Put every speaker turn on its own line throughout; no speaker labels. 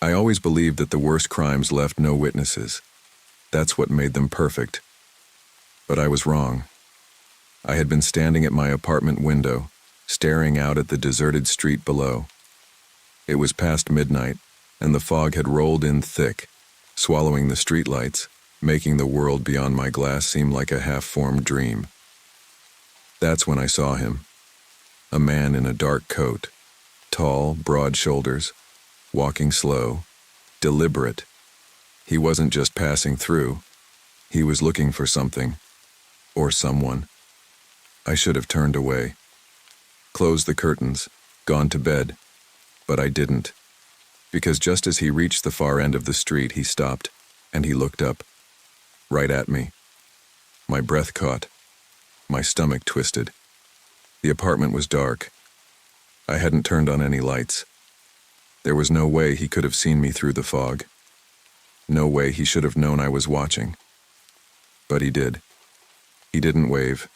I always believed that the worst crimes left no witnesses. That's what made them perfect. But I was wrong. I had been standing at my apartment window, staring out at the deserted street below. It was past midnight, and the fog had rolled in thick, swallowing the streetlights, making the world beyond my glass seem like a half-formed dream. That's when I saw him. A man in a dark coat, tall, broad shoulders, walking slow, deliberate. He wasn't just passing through. He was looking for something, or someone. I should have turned away, closed the curtains, gone to bed, but I didn't, because just as he reached the far end of the street, he stopped, and he looked up, right at me. My breath caught. My stomach twisted. The apartment was dark. I hadn't turned on any lights. There was no way he could have seen me through the fog. No way he should have known I was watching. But he did. He didn't wave,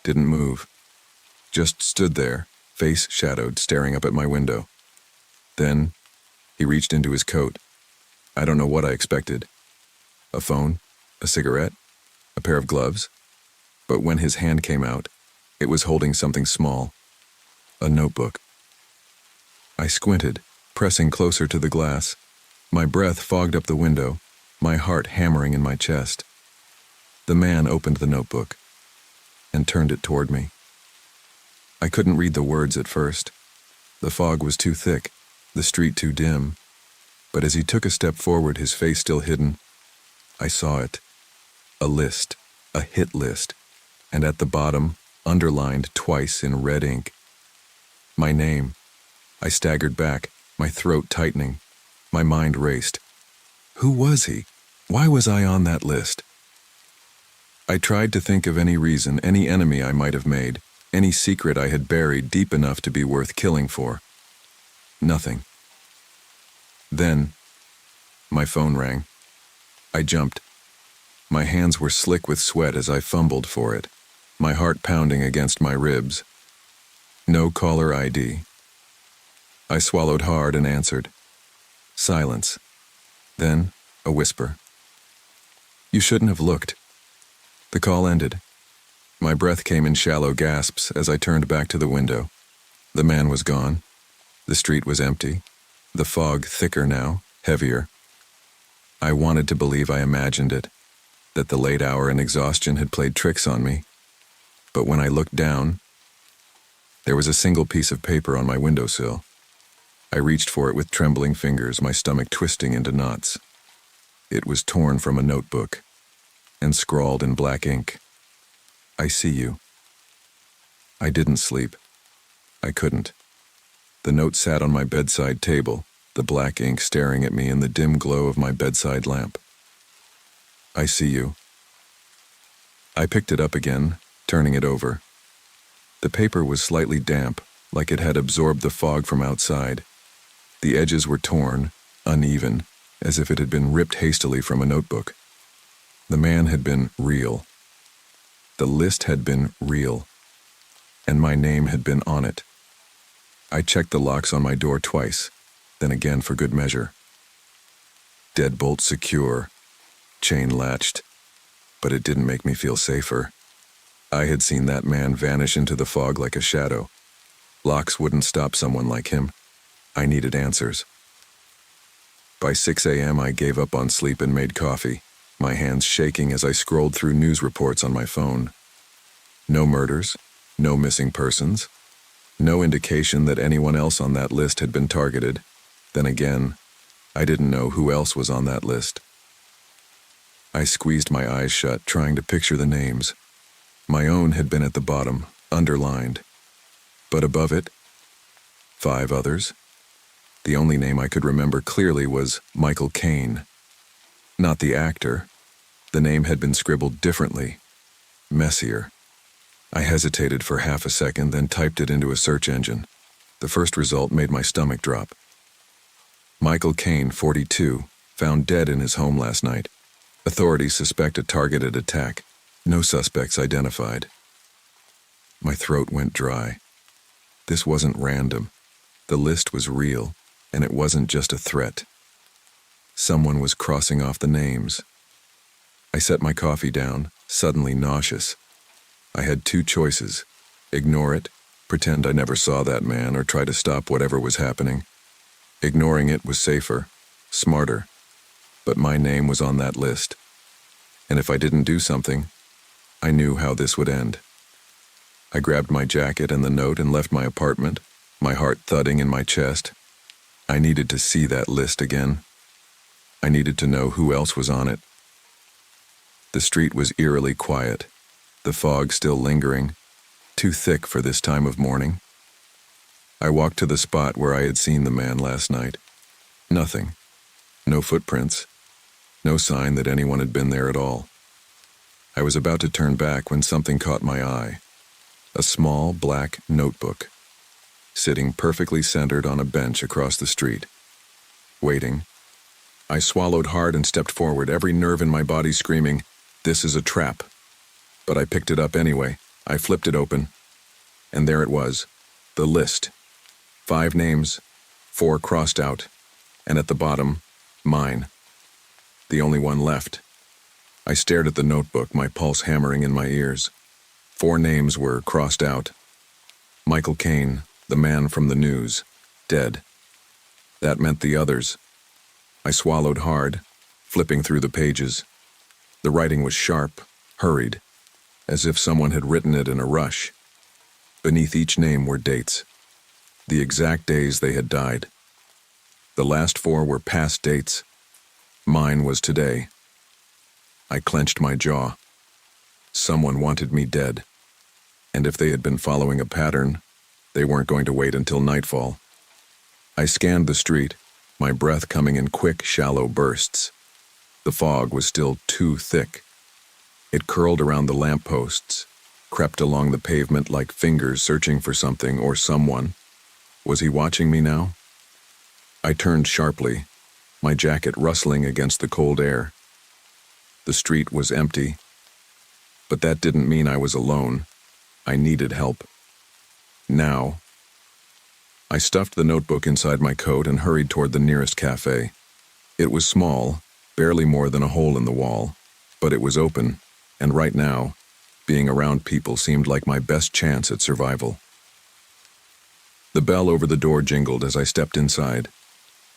didn't move. Just stood there, face shadowed, staring up at my window. Then, he reached into his coat. I don't know what I expected. A phone? A cigarette? A pair of gloves? But when his hand came out, it was holding something small. A notebook. I squinted, pressing closer to the glass. My breath fogged up the window, my heart hammering in my chest. The man opened the notebook and turned it toward me. I couldn't read the words at first. The fog was too thick, the street too dim. But as he took a step forward, his face still hidden, I saw it. A list, a hit list, and at the bottom, underlined twice in red ink, my name. I staggered back, my throat tightening. My mind raced. Who was he? Why was I on that list? I tried to think of any reason, any enemy I might have made, any secret I had buried deep enough to be worth killing for. Nothing. Then, my phone rang. I jumped. My hands were slick with sweat as I fumbled for it, my heart pounding against my ribs. No caller ID. I swallowed hard and answered. Silence. Then, a whisper. You shouldn't have looked. The call ended. My breath came in shallow gasps as I turned back to the window. The man was gone. The street was empty. The fog thicker now, heavier. I wanted to believe I imagined it, that the late hour and exhaustion had played tricks on me. But when I looked down, there was a single piece of paper on my windowsill. I reached for it with trembling fingers, my stomach twisting into knots. It was torn from a notebook and scrawled in black ink. I see you. I didn't sleep. I couldn't. The note sat on my bedside table, the black ink staring at me in the dim glow of my bedside lamp. I see you. I picked it up again, turning it over. The paper was slightly damp, like it had absorbed the fog from outside. The edges were torn, uneven, as if it had been ripped hastily from a notebook. The man had been real. The list had been real. And my name had been on it. I checked the locks on my door twice, then again for good measure. Deadbolt secure, chain latched, but it didn't make me feel safer. I had seen that man vanish into the fog like a shadow. Locks wouldn't stop someone like him. I needed answers. By 6 a.m. I gave up on sleep and made coffee, my hands shaking as I scrolled through news reports on my phone. No murders, no missing persons, no indication that anyone else on that list had been targeted. Then again, I didn't know who else was on that list. I squeezed my eyes shut, trying to picture the names. My own had been at the bottom, underlined. But above it, 5 others. The only name I could remember clearly was Michael Caine. Not the actor. The name had been scribbled differently, messier. I hesitated for half a second, then typed it into a search engine. The first result made my stomach drop. Michael Caine, 42, found dead in his home last night. Authorities suspect a targeted attack. No suspects identified. My throat went dry. This wasn't random. The list was real, and it wasn't just a threat. Someone was crossing off the names. I set my coffee down, suddenly nauseous. I had two choices: ignore it, pretend I never saw that man, or try to stop whatever was happening. Ignoring it was safer, smarter, but my name was on that list. And if I didn't do something, I knew how this would end. I grabbed my jacket and the note and left my apartment, my heart thudding in my chest. I needed to see that list again. I needed to know who else was on it. The street was eerily quiet, the fog still lingering, too thick for this time of morning. I walked to the spot where I had seen the man last night. Nothing. No footprints. No sign that anyone had been there at all. I was about to turn back when something caught my eye. A small black notebook, sitting perfectly centered on a bench across the street. Waiting. I swallowed hard and stepped forward, every nerve in my body screaming, "This is a trap." But I picked it up anyway. I flipped it open, and there it was, the list. 5 names, 4 crossed out, and at the bottom, mine. The only one left. I stared at the notebook, my pulse hammering in my ears. 4 names were crossed out. Michael Caine, the man from the news, dead. That meant the others. I swallowed hard, flipping through the pages. The writing was sharp, hurried, as if someone had written it in a rush. Beneath each name were dates, the exact days they had died. The last 4 were past dates. Mine was today. I clenched my jaw. Someone wanted me dead. And if they had been following a pattern, they weren't going to wait until nightfall. I scanned the street, my breath coming in quick, shallow bursts. The fog was still too thick. It curled around the lampposts, crept along the pavement like fingers searching for something or someone. Was he watching me now? I turned sharply, my jacket rustling against the cold air. The street was empty, but that didn't mean I was alone. I needed help. Now. I stuffed the notebook inside my coat and hurried toward the nearest cafe. It was small, barely more than a hole in the wall, but it was open, and right now, being around people seemed like my best chance at survival. The bell over the door jingled as I stepped inside.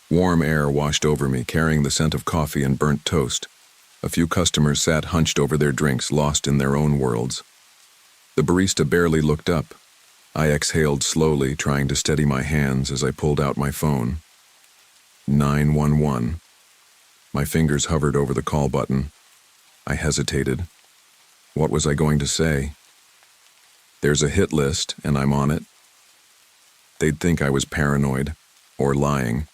Warm air washed over me, carrying the scent of coffee and burnt toast. A few customers sat hunched over their drinks, lost in their own worlds. The barista barely looked up. I exhaled slowly, trying to steady my hands as I pulled out my phone. 911. My fingers hovered over the call button. I hesitated. What was I going to say? There's a hit list, and I'm on it. They'd think I was paranoid, or lying.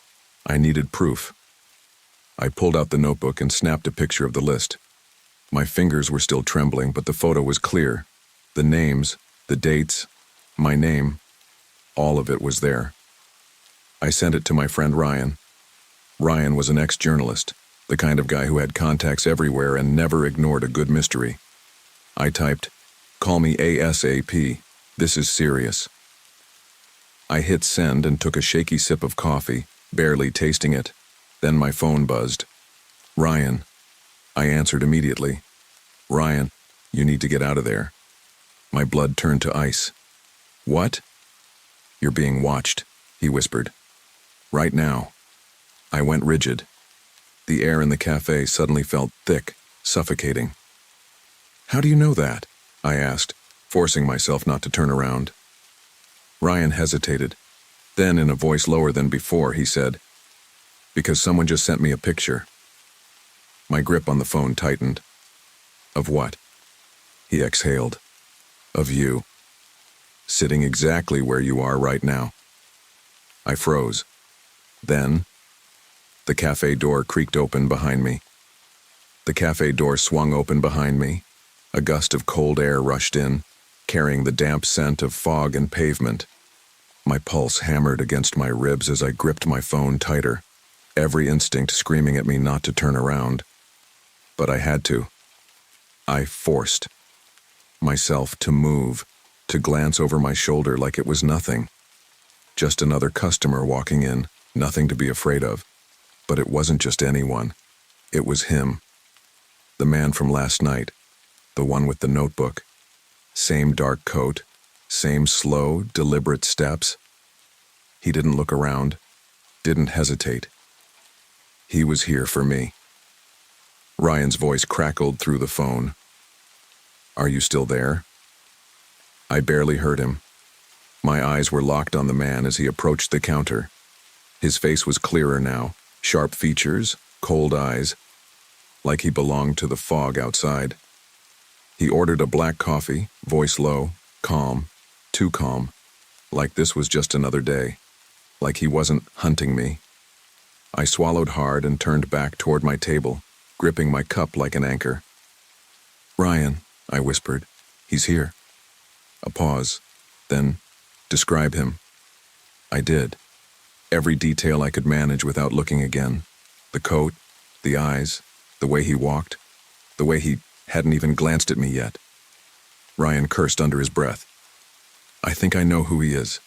I needed proof. I pulled out the notebook and snapped a picture of the list. My fingers were still trembling, but the photo was clear. The names, the dates, my name, all of it was there. I sent it to my friend Ryan. Ryan was an ex-journalist, the kind of guy who had contacts everywhere and never ignored a good mystery. I typed, "Call me ASAP. This is serious." I hit send and took a shaky sip of coffee, barely tasting it. Then my phone buzzed. "Ryan." I answered immediately. "Ryan, you need to get out of there." My blood turned to ice. "What?" "You're being watched," he whispered. "Right now." I went rigid. The air in the cafe suddenly felt thick, suffocating. "How do you know that?" I asked, forcing myself not to turn around. Ryan hesitated. Then, in a voice lower than before, he said, "Because someone just sent me a picture." My grip on the phone tightened. "Of what?" He exhaled. "Of you. Sitting exactly where you are right now." I froze. Then, the cafe door creaked open behind me. The cafe door swung open behind me. A gust of cold air rushed in, carrying the damp scent of fog and pavement. My pulse hammered against my ribs as I gripped my phone tighter, every instinct screaming at me not to turn around. But I had to. I forced myself to move, to glance over my shoulder like it was nothing. Just another customer walking in, nothing to be afraid of. But it wasn't just anyone. It was him. The man from last night. The one with the notebook. Same dark coat. Same slow, deliberate steps. He didn't look around. Didn't hesitate. He was here for me. Ryan's voice crackled through the phone. "Are you still there?" I barely heard him. My eyes were locked on the man as he approached the counter. His face was clearer now, sharp features, cold eyes, like he belonged to the fog outside. He ordered a black coffee, voice low, calm, too calm, like this was just another day, like he wasn't hunting me. I swallowed hard and turned back toward my table, gripping my cup like an anchor. "Ryan," I whispered, "he's here." A pause, then, "Describe him." I did. Every detail I could manage without looking again. The coat, the eyes, the way he walked, the way he hadn't even glanced at me yet. Ryan cursed under his breath. "I think I know who he is."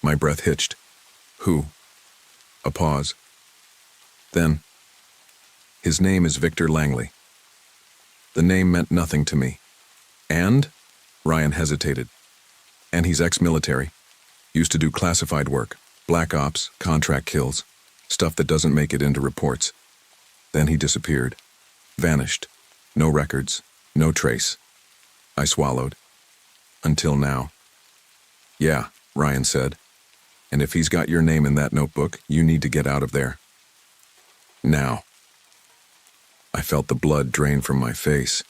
My breath hitched. "Who?" A pause. Then, "His name is Victor Langley." The name meant nothing to me. "And?" Ryan hesitated. "And he's ex-military. Used to do classified work, black ops, contract kills, stuff that doesn't make it into reports." Then he disappeared. Vanished. No records, no trace. I swallowed. "Until now." "Yeah," Ryan said. "And if he's got your name in that notebook, you need to get out of there. Now." I felt the blood drain from my face.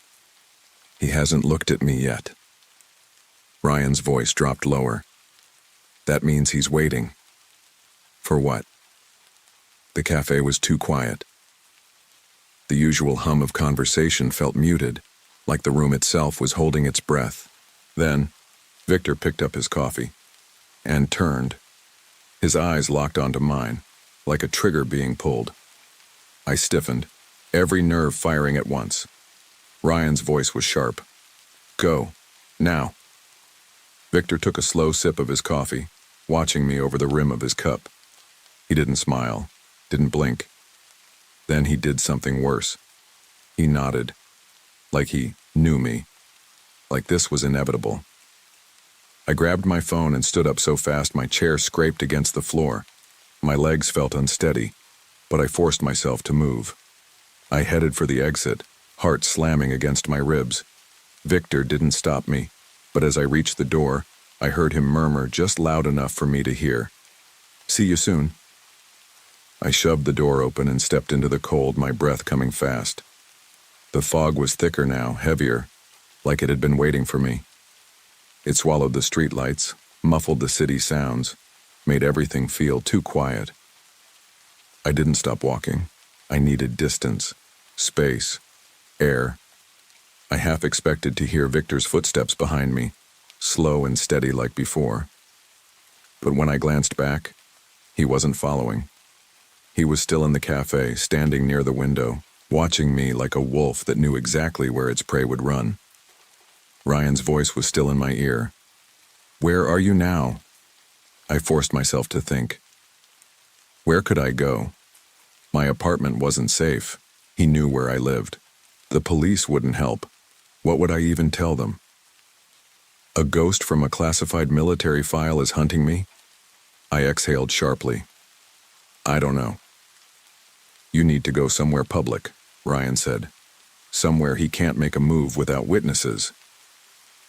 "He hasn't looked at me yet." Ryan's voice dropped lower. "That means he's waiting." "For what?" The cafe was too quiet. The usual hum of conversation felt muted, like the room itself was holding its breath. Then, Victor picked up his coffee and turned. His eyes locked onto mine, like a trigger being pulled. I stiffened, every nerve firing at once. Ryan's voice was sharp. "Go. Now." Victor took a slow sip of his coffee, watching me over the rim of his cup. He didn't smile, didn't blink. Then he did something worse. He nodded, like he knew me, like this was inevitable. I grabbed my phone and stood up so fast my chair scraped against the floor. My legs felt unsteady, but I forced myself to move. I headed for the exit, heart slamming against my ribs. Victor didn't stop me, but as I reached the door, I heard him murmur just loud enough for me to hear. "See you soon." I shoved the door open and stepped into the cold, my breath coming fast. The fog was thicker now, heavier, like it had been waiting for me. It swallowed the streetlights, muffled the city sounds, made everything feel too quiet. I didn't stop walking. I needed distance, space, air. I half expected to hear Victor's footsteps behind me, slow and steady like before. But when I glanced back, he wasn't following. He was still in the cafe, standing near the window, watching me like a wolf that knew exactly where its prey would run. Ryan's voice was still in my ear. "Where are you now?" I forced myself to think. Where could I go? My apartment wasn't safe. He knew where I lived. The police wouldn't help. What would I even tell them? A ghost from a classified military file is hunting me? I exhaled sharply. I don't know. "You need to go somewhere public," Ryan said. "Somewhere he can't make a move without witnesses."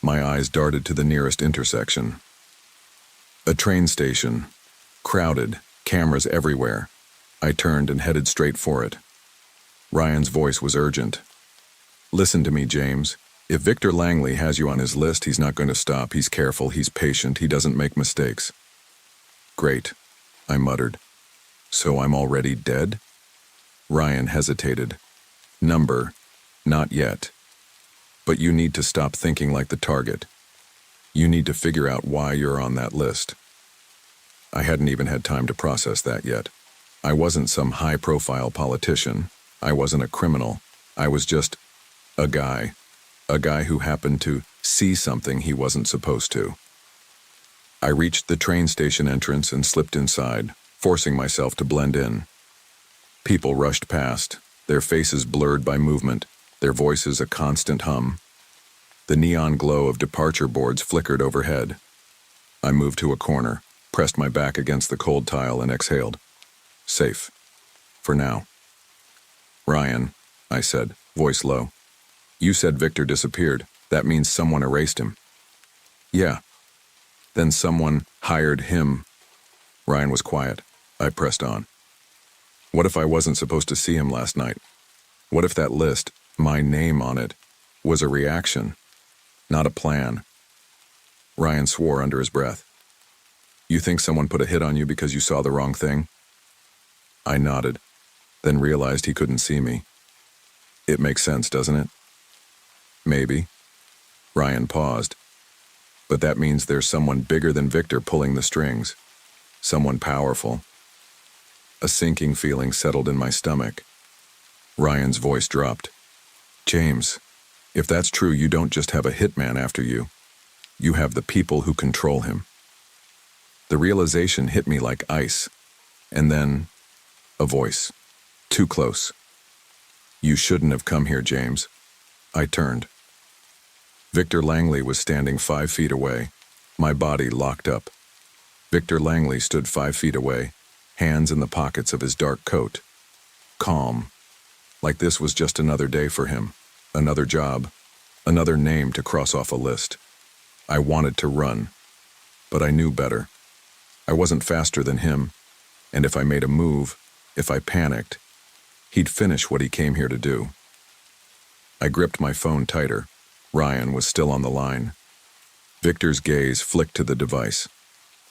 My eyes darted to the nearest intersection. A train station. Crowded, cameras everywhere. I turned and headed straight for it. Ryan's voice was urgent. "Listen to me, James. If Victor Langley has you on his list, he's not going to stop. He's careful, he's patient, he doesn't make mistakes." "Great," I muttered. "So I'm already dead?" Ryan hesitated. "Number, not yet. But you need to stop thinking like the target. You need to figure out why you're on that list." I hadn't even had time to process that yet. I wasn't some high-profile politician. I wasn't a criminal. I was just a guy. A guy who happened to see something he wasn't supposed to. I reached the train station entrance and slipped inside, forcing myself to blend in. People rushed past, their faces blurred by movement, their voices a constant hum. The neon glow of departure boards flickered overhead. I moved to a corner, pressed my back against the cold tile and exhaled. Safe. For now. Ryan, I said, voice low. You said Victor disappeared. That means someone erased him. Yeah. Then someone hired him. Ryan was quiet. I pressed on. What if I wasn't supposed to see him last night? What if that list, my name on it, was a reaction, not a plan? Ryan swore under his breath. You think someone put a hit on you because you saw the wrong thing? I nodded, then realized he couldn't see me. It makes sense, doesn't it? Maybe. Ryan paused. But that means there's someone bigger than Victor pulling the strings. Someone powerful. A sinking feeling settled in my stomach. Ryan's voice dropped. James, if that's true, you don't just have a hitman after you. You have the people who control him. The realization hit me like ice. And then, a voice. Too close. You shouldn't have come here, James. I turned. Victor Langley was standing 5 feet away, my body locked up. Victor Langley stood 5 feet away, hands in the pockets of his dark coat. Calm. Like this was just another day for him, another job, another name to cross off a list. I wanted to run, but I knew better. I wasn't faster than him, and if I made a move, if I panicked, he'd finish what he came here to do. I gripped my phone tighter. Ryan was still on the line. Victor's gaze flicked to the device.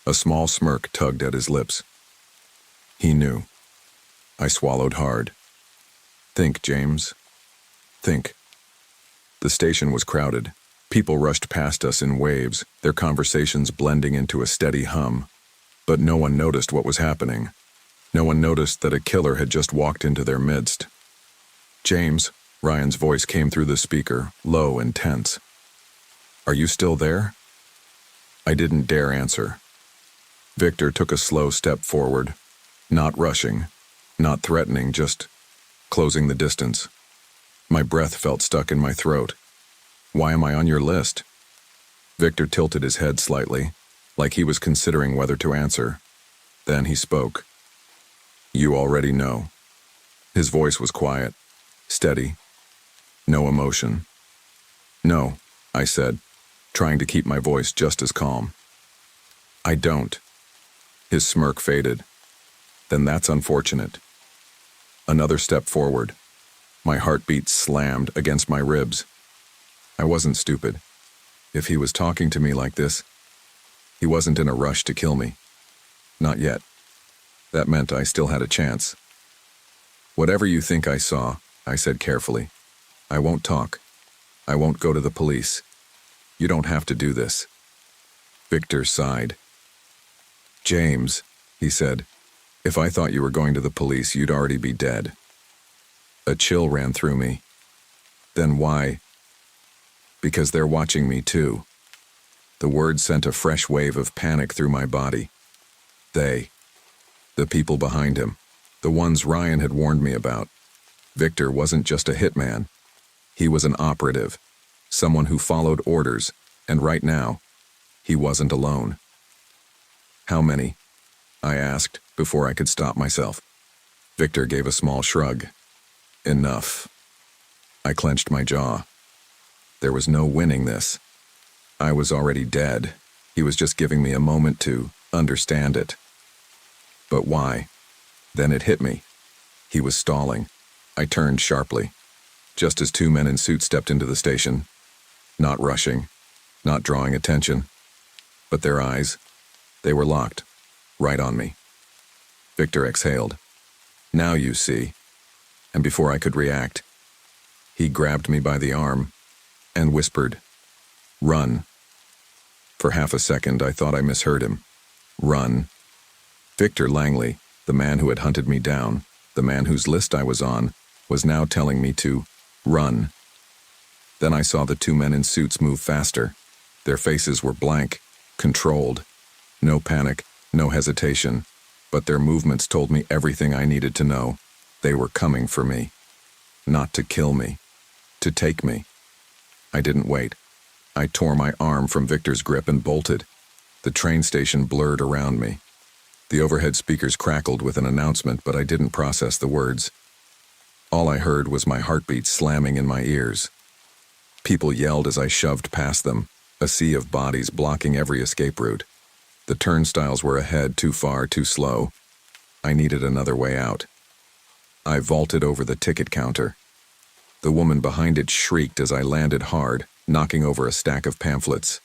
A small smirk tugged at his lips. He knew. I swallowed hard. Think, James. Think. The station was crowded. People rushed past us in waves, their conversations blending into a steady hum. But no one noticed what was happening. No one noticed that a killer had just walked into their midst. James, Ryan's voice came through the speaker, low and tense. Are you still there? I didn't dare answer. Victor took a slow step forward, not rushing, not threatening, just closing the distance. My breath felt stuck in my throat. Why am I on your list? Victor tilted his head slightly, like he was considering whether to answer. Then he spoke. You already know. His voice was quiet, steady. No emotion. No, I said, trying to keep my voice just as calm. I don't. His smirk faded. Then that's unfortunate. Another step forward. My heartbeat slammed against my ribs. I wasn't stupid. If he was talking to me like this, he wasn't in a rush to kill me. Not yet. That meant I still had a chance. Whatever you think I saw, I said carefully. I won't talk. I won't go to the police. You don't have to do this. Victor sighed. James, he said, if I thought you were going to the police, you'd already be dead. A chill ran through me. Then why? Because they're watching me too. The word sent a fresh wave of panic through my body. They. The people behind him. The ones Ryan had warned me about. Victor wasn't just a hitman. He was an operative, someone who followed orders, and right now, he wasn't alone. How many? I asked before I could stop myself. Victor gave a small shrug. Enough. I clenched my jaw. There was no winning this. I was already dead. He was just giving me a moment to understand it. But why? Then it hit me. He was stalling. I turned sharply. Just as 2 men in suits stepped into the station. Not rushing, not drawing attention. But their eyes, they were locked, right on me. Victor exhaled. Now you see. And before I could react, he grabbed me by the arm and whispered, Run. For half a second, I thought I misheard him. Run. Victor Langley, the man who had hunted me down, the man whose list I was on, was now telling me to run. Then I saw the 2 men in suits move faster. Their faces were blank, controlled. No panic, no hesitation, but their movements told me everything I needed to know. They were coming for me. Not to kill me. To take me. I didn't wait. I tore my arm from Victor's grip and bolted. The train station blurred around me. The overhead speakers crackled with an announcement, but I didn't process the words. All I heard was my heartbeat slamming in my ears. People yelled as I shoved past them, a sea of bodies blocking every escape route. The turnstiles were ahead, too far, too slow. I needed another way out. I vaulted over the ticket counter. The woman behind it shrieked as I landed hard, knocking over a stack of pamphlets.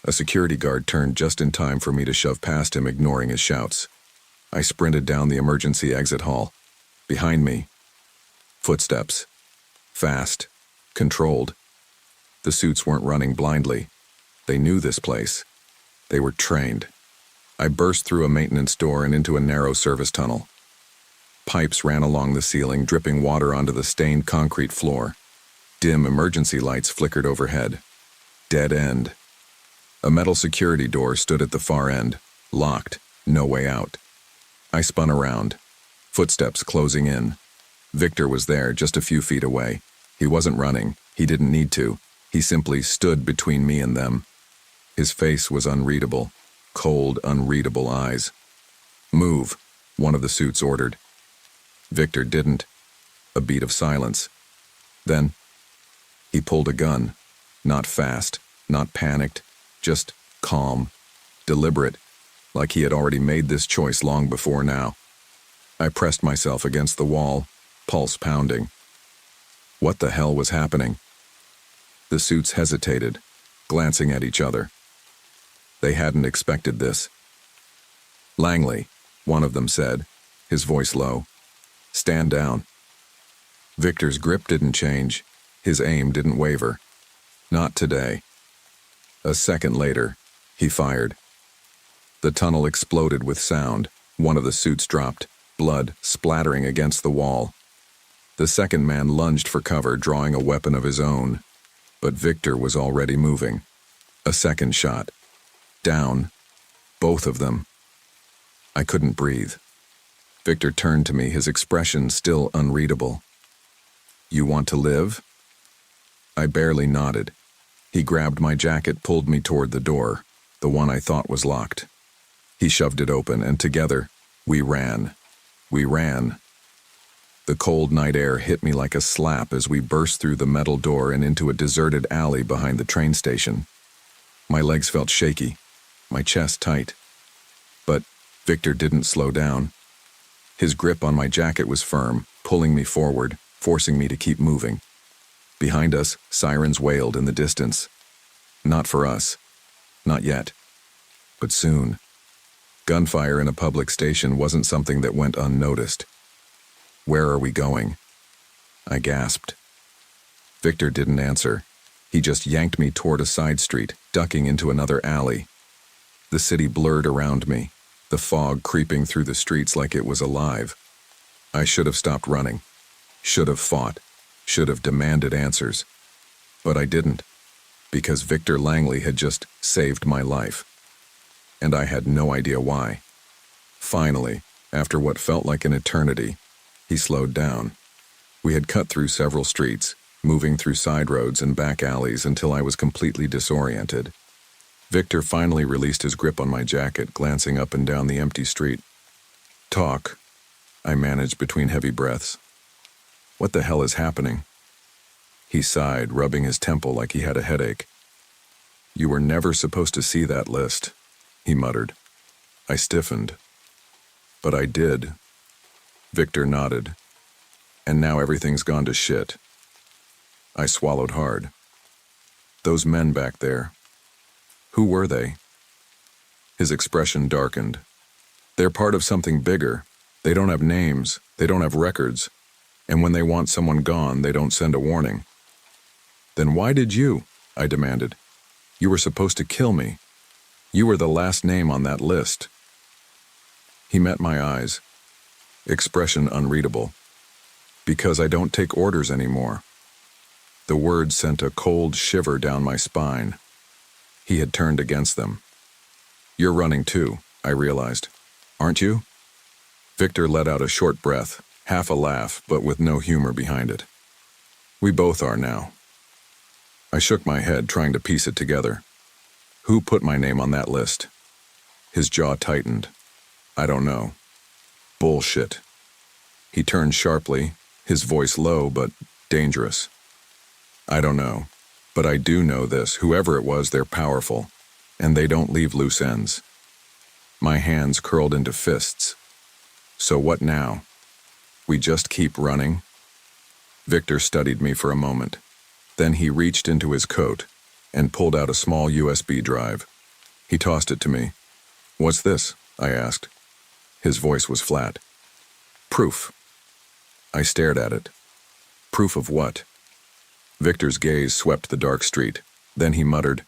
A security guard turned just in time for me to shove past him, ignoring his shouts. I sprinted down the emergency exit hall. Behind me, footsteps. Fast. Controlled. The suits weren't running blindly. They knew this place. They were trained. I burst through a maintenance door and into a narrow service tunnel. Pipes ran along the ceiling, dripping water onto the stained concrete floor. Dim emergency lights flickered overhead. Dead end. A metal security door stood at the far end, locked, no way out. I spun around. Footsteps closing in. Victor was there, just a few feet away. He wasn't running. He didn't need to. He simply stood between me and them. His face was unreadable. Cold, unreadable eyes. "Move," one of the suits ordered. Victor didn't. A beat of silence. Then, he pulled a gun. Not fast, not panicked, just calm, deliberate, like he had already made this choice long before now. I pressed myself against the wall, pulse pounding. What the hell was happening? The suits hesitated, glancing at each other. They hadn't expected this. "Langley," one of them said, his voice low. "Stand down." Victor's grip didn't change. His aim didn't waver. Not today. A second later, he fired. The tunnel exploded with sound. One of the suits dropped, blood splattering against the wall. The second man lunged for cover, drawing a weapon of his own. But Victor was already moving. A second shot. Down. Both of them. I couldn't breathe. Victor turned to me, his expression still unreadable. "You want to live?" I barely nodded. He grabbed my jacket, pulled me toward the door, the one I thought was locked. He shoved it open, and together, we ran. We ran. The cold night air hit me like a slap as we burst through the metal door and into a deserted alley behind the train station. My legs felt shaky, my chest tight. But Victor didn't slow down. His grip on my jacket was firm, pulling me forward, forcing me to keep moving. Behind us, sirens wailed in the distance. Not for us. Not yet. But soon. Gunfire in a public station wasn't something that went unnoticed. "Where are we going?" I gasped. Victor didn't answer. He just yanked me toward a side street, ducking into another alley. The city blurred around me, the fog creeping through the streets like it was alive. I should have stopped running. Should have fought. Should have demanded answers. But I didn't, because Victor Langley had just saved my life. And I had no idea why. Finally, after what felt like an eternity, he slowed down. We had cut through several streets, moving through side roads and back alleys until I was completely disoriented. Victor finally released his grip on my jacket, glancing up and down the empty street. "Talk," I managed between heavy breaths. "What the hell is happening?" He sighed, rubbing his temple like he had a headache. "You were never supposed to see that list," he muttered. I stiffened. "But I did." Victor nodded. "And now everything's gone to shit." I swallowed hard. "Those men back there. Who were they?" His expression darkened. "They're part of something bigger. They don't have names. They don't have records. And when they want someone gone, they don't send a warning." "Then why did you?" I demanded. "You were supposed to kill me. You were the last name on that list." He met my eyes. Expression unreadable. "Because I don't take orders anymore." The words sent a cold shiver down my spine. He had turned against them. "You're running too," I realized. "Aren't you?" Victor let out a short breath, half a laugh, but with no humor behind it. We both are now. I shook my head, trying to piece it together. Who put my name on that list? His jaw tightened. I don't know. Bullshit. He turned sharply, his voice low but dangerous. I don't know, but I do know this. Whoever it was, they're powerful, and they don't leave loose ends. My hands curled into fists. So what now? We just keep running? Victor studied me for a moment. Then he reached into his coat and pulled out a small USB drive. He tossed it to me. What's this? I asked. His voice was flat. Proof. I stared at it. Proof of what? Victor's gaze swept the dark street. Then he muttered,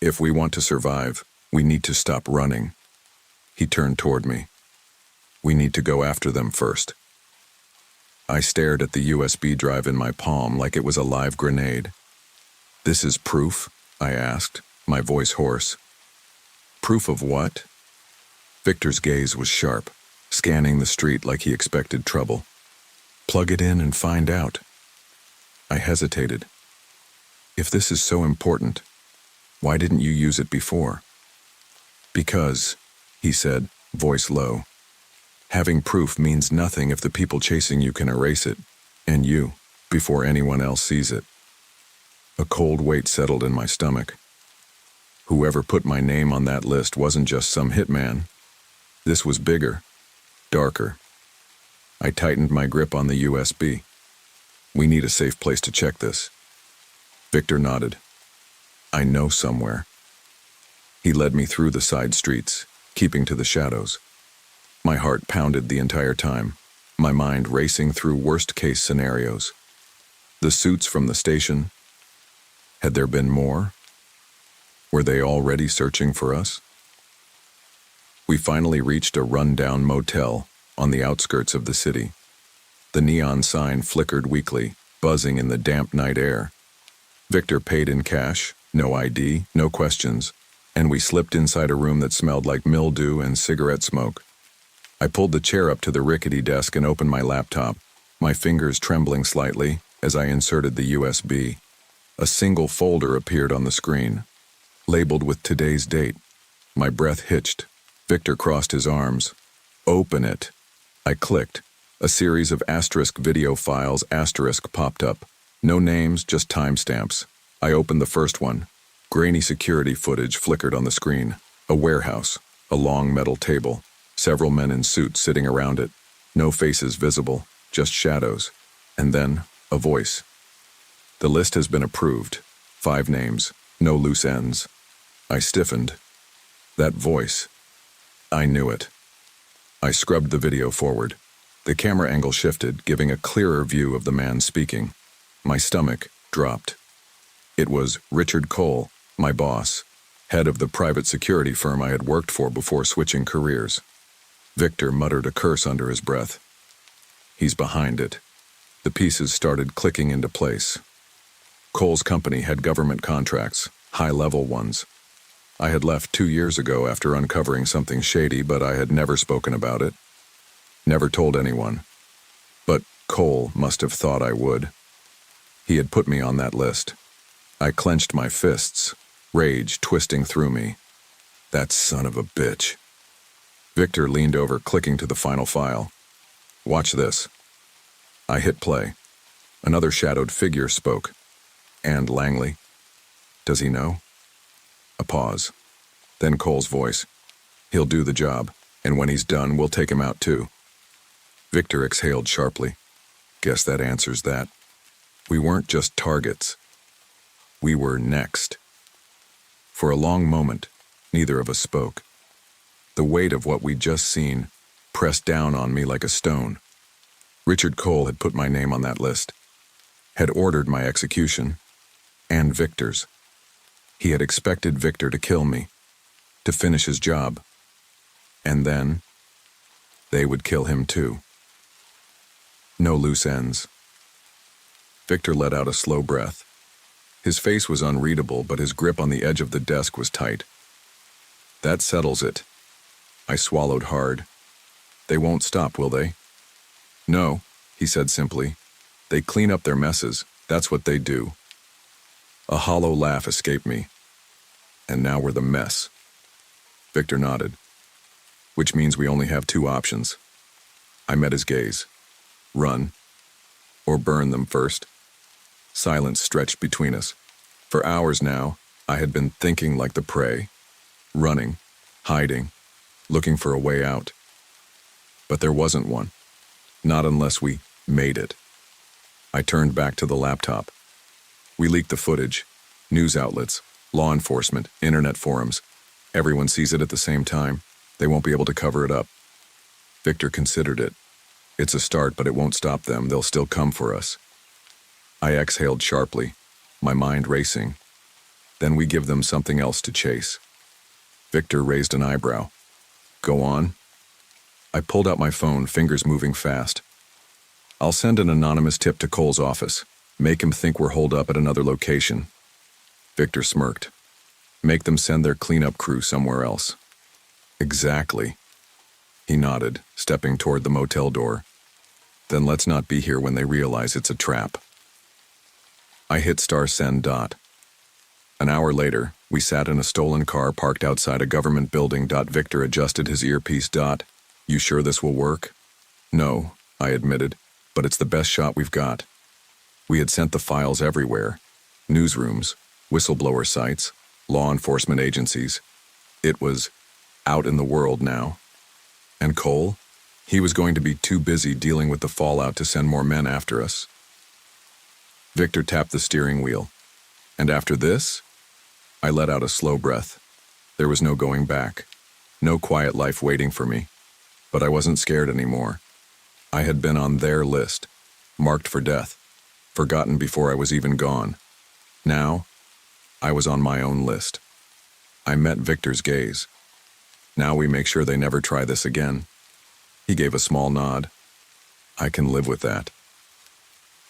If we want to survive, we need to stop running. He turned toward me. We need to go after them first. I stared at the USB drive in my palm like it was a live grenade. This is proof? I asked, my voice hoarse. Proof of what? Victor's gaze was sharp, scanning the street like he expected trouble. Plug it in and find out. I hesitated. If this is so important, why didn't you use it before? Because, he said, voice low. Having proof means nothing if the people chasing you can erase it, and you, before anyone else sees it. A cold weight settled in my stomach. Whoever put my name on that list wasn't just some hitman. This was bigger, darker. I tightened my grip on the USB. We need a safe place to check this. Victor nodded. I know somewhere. He led me through the side streets, keeping to the shadows. My heart pounded the entire time, my mind racing through worst-case scenarios. The suits from the station. Had there been more? Were they already searching for us? We finally reached a run-down motel on the outskirts of the city. The neon sign flickered weakly, buzzing in the damp night air. Victor paid in cash, no ID, no questions, and we slipped inside a room that smelled like mildew and cigarette smoke. I pulled the chair up to the rickety desk and opened my laptop, my fingers trembling slightly as I inserted the USB. A single folder appeared on the screen, labeled with today's date. My breath hitched. Victor crossed his arms. Open it. I clicked. A series of asterisk video files asterisk popped up. No names, just timestamps. I opened the first one. Grainy security footage flickered on the screen. A warehouse, a long metal table, several men in suits sitting around it. No faces visible, just shadows. And then, a voice. The list has been approved. 5 names, no loose ends. I stiffened. That voice. I knew it. I scrubbed the video forward. The camera angle shifted, giving a clearer view of the man speaking. My stomach dropped. It was Richard Cole, my boss, head of the private security firm I had worked for before switching careers. Victor muttered a curse under his breath. He's behind it. The pieces started clicking into place. Cole's company had government contracts, high-level ones. I had left 2 years ago after uncovering something shady, but I had never spoken about it. Never told anyone. But Cole must have thought I would. He had put me on that list. I clenched my fists, rage twisting through me. That son of a bitch. Victor leaned over, clicking to the final file. Watch this. I hit play. Another shadowed figure spoke. And Langley. Does he know? A pause. Then Cole's voice. He'll do the job, and when he's done, we'll take him out too. Victor exhaled sharply. Guess that answers that. We weren't just targets. We were next. For a long moment, neither of us spoke. The weight of what we'd just seen pressed down on me like a stone. Richard Cole had put my name on that list, had ordered my execution, and Victor's. He had expected Victor to kill me, to finish his job. And then, they would kill him too. No loose ends. Victor let out a slow breath. His face was unreadable, but his grip on the edge of the desk was tight. That settles it. I swallowed hard. They won't stop, will they? No, he said simply. They clean up their messes. That's what they do. A hollow laugh escaped me. And now we're the mess. Victor nodded. Which means we only have two options. I met his gaze. Run. Or burn them first. Silence stretched between us. For hours now, I had been thinking like the prey. Running. Hiding. Looking for a way out. But there wasn't one. Not unless we made it. I turned back to the laptop. We leaked the footage. News outlets, law enforcement, internet forums. Everyone sees it at the same time. They won't be able to cover it up. Victor considered it. It's a start, but it won't stop them. They'll still come for us. I exhaled sharply, my mind racing. Then we give them something else to chase. Victor raised an eyebrow. Go on. I pulled out my phone, fingers moving fast. I'll send an anonymous tip to Cole's office. Make him think we're holed up at another location. Victor smirked. Make them send their cleanup crew somewhere else. Exactly. He nodded, stepping toward the motel door. Then let's not be here when they realize it's a trap. I hit *send. An hour later, we sat in a stolen car parked outside a government building. Victor adjusted his earpiece. You sure this will work? No, I admitted, but it's the best shot we've got. We had sent the files everywhere. Newsrooms, whistleblower sites, law enforcement agencies. It was out in the world now. And Cole? He was going to be too busy dealing with the fallout to send more men after us. Victor tapped the steering wheel. And after this? I let out a slow breath. There was no going back. No quiet life waiting for me. But I wasn't scared anymore. I had been on their list, marked for death, forgotten before I was even gone. Now, I was on my own list. I met Victor's gaze. Now we make sure they never try this again. He gave a small nod. I can live with that.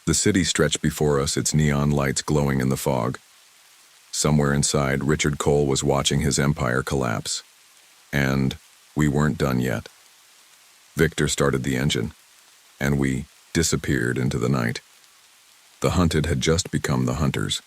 The city stretched before us, its neon lights glowing in the fog. Somewhere inside, Richard Cole was watching his empire collapse. And we weren't done yet. Victor started the engine, and we disappeared into the night. The hunted had just become the hunters.